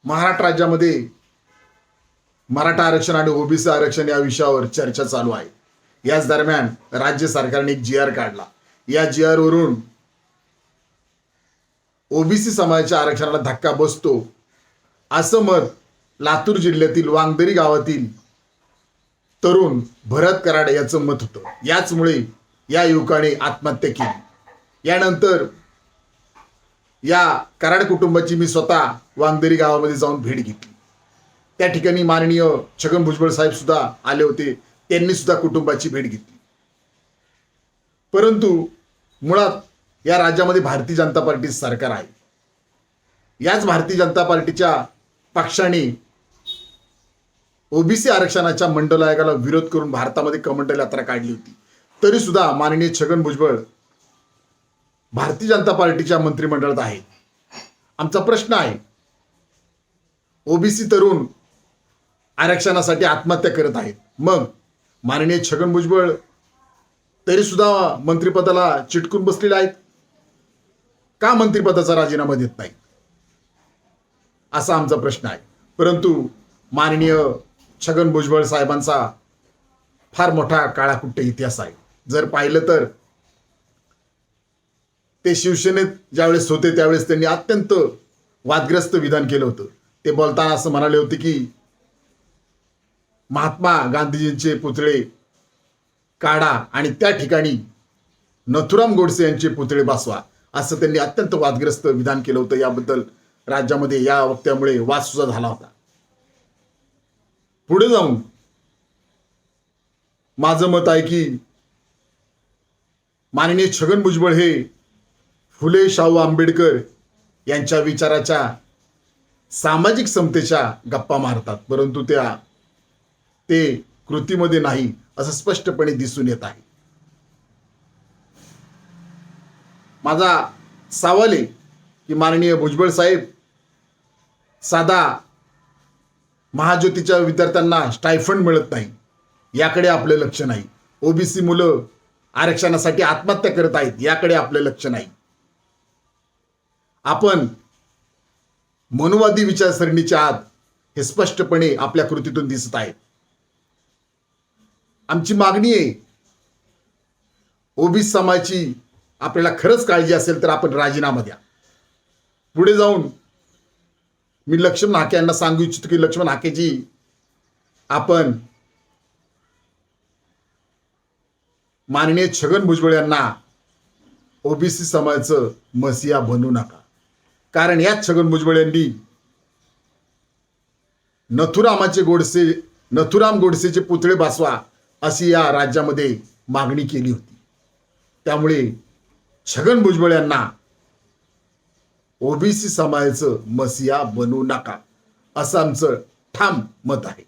महाराष्ट्र राज्यामध्ये मराठा आरक्षण आणि ओबीसी आरक्षण या विषयावर चर्चा चालू आहे। याच दरम्यान राज्य सरकारने एक जी.आर. काढला। या जी.आर. वरून ओबीसी समाजाच्या आरक्षणाला धक्का बसतो असं मत लातूर जिल्ह्यातील वांगदरी गावातील तरुण भरत कराड याचं मत होतं। याचमुळे या युवकाने आत्महत्या केली। यानंतर या कराड कुटुंबाची मी स्वतः वांगदरी गावामध्ये जाऊन भेट घेतली। त्या ठिकाणी माननीय छगन भुजबळ साहेब सुद्धा आले होते। त्यांनी सुद्धा कुटुंबाची भेट घेतली। परंतु मुळात या राज्यामध्ये भारतीय जनता पार्टी सरकार आहे। याच भारतीय जनता पार्टीच्या पक्षाने ओबीसी आरक्षणाच्या मंडल आयोगाला विरोध करून भारतामध्ये कमंडल यात्रा काढली होती। तरी सुद्धा माननीय छगन भुजबळ भारतीय जनता पार्टीच्या मंत्रिमंडळात आहेत। आमचा प्रश्न आहे, ओबीसी तरुण आरक्षणासाठी आत्महत्या करत आहेत, मग माननीय छगन भुजबळ तरी सुद्धा मंत्रिपदाला चिटकून बसलेले आहेत का? मंत्रिपदाचा राजीनामा देत नाही असा आमचा प्रश्न आहे। परंतु माननीय छगन भुजबळ साहेबांचा फार मोठा काळाकुट्ट इतिहास आहे। जर पाहिलं तर ते शिवसेनेत ज्यावेळेस होते त्यावेळेस त्यांनी अत्यंत वादग्रस्त विधान केलं होतं। ते बोलताना असं म्हणाले होते की महात्मा गांधीजींचे पुतळे काढा आणि त्या ठिकाणी नथुराम गोडसे यांचे पुतळे बसवा, असं त्यांनी अत्यंत वादग्रस्त विधान केलं होतं। याबद्दल राज्यामध्ये या वक्त्यामुळे वाद सुद्धा झाला होता। पुढे जाऊन माझं मत आहे की माननीय छगन भुजबळ हे फुले शाहू आंबेडकर यांच्या विचाराच्या सामाजिक समतेच्या गप्पा मारतात, परंतु ते कृतीमध्ये नाही असं स्पष्टपणे दिसून येत आहे। माझा सवाल आहे की माननीय भुजबळ साहेब, साधा महाज्योतीच्या विद्यार्थ्यांना स्टायफंड मिळत नाही याकडे आपले लक्ष नाही। ओबीसी मुलं आरक्षणासाठी आत्महत्या करत आहेत याकडे आपले लक्ष नाही। आपण मनुवादी विचारसरणीच्या आत हे स्पष्टपणे आपल्या कृतीतून दिसत आहे। आमची मागणी आहे, ओबीसी समाजाची आपल्याला खरंच काळजी असेल तर आपण राजीनामा द्या। पुढे जाऊन मी लक्ष्मण हाके यांना सांगू इच्छितो की लक्ष्मण हाकेजी, आपण माननीय छगन भुजबळ यांना ओबीसी समाजाचं मसिया बनवू नका, कारण याच छगन भुजबळ यांनी नथुराम गोडसेचे पुतळे बसवा अशी या राज्यामध्ये मागणी केली होती। त्यामुळे छगन भुजबळ यांना ओबीसी समाजाचं मसिया बनवू नका असं आमचं ठाम मत आहे।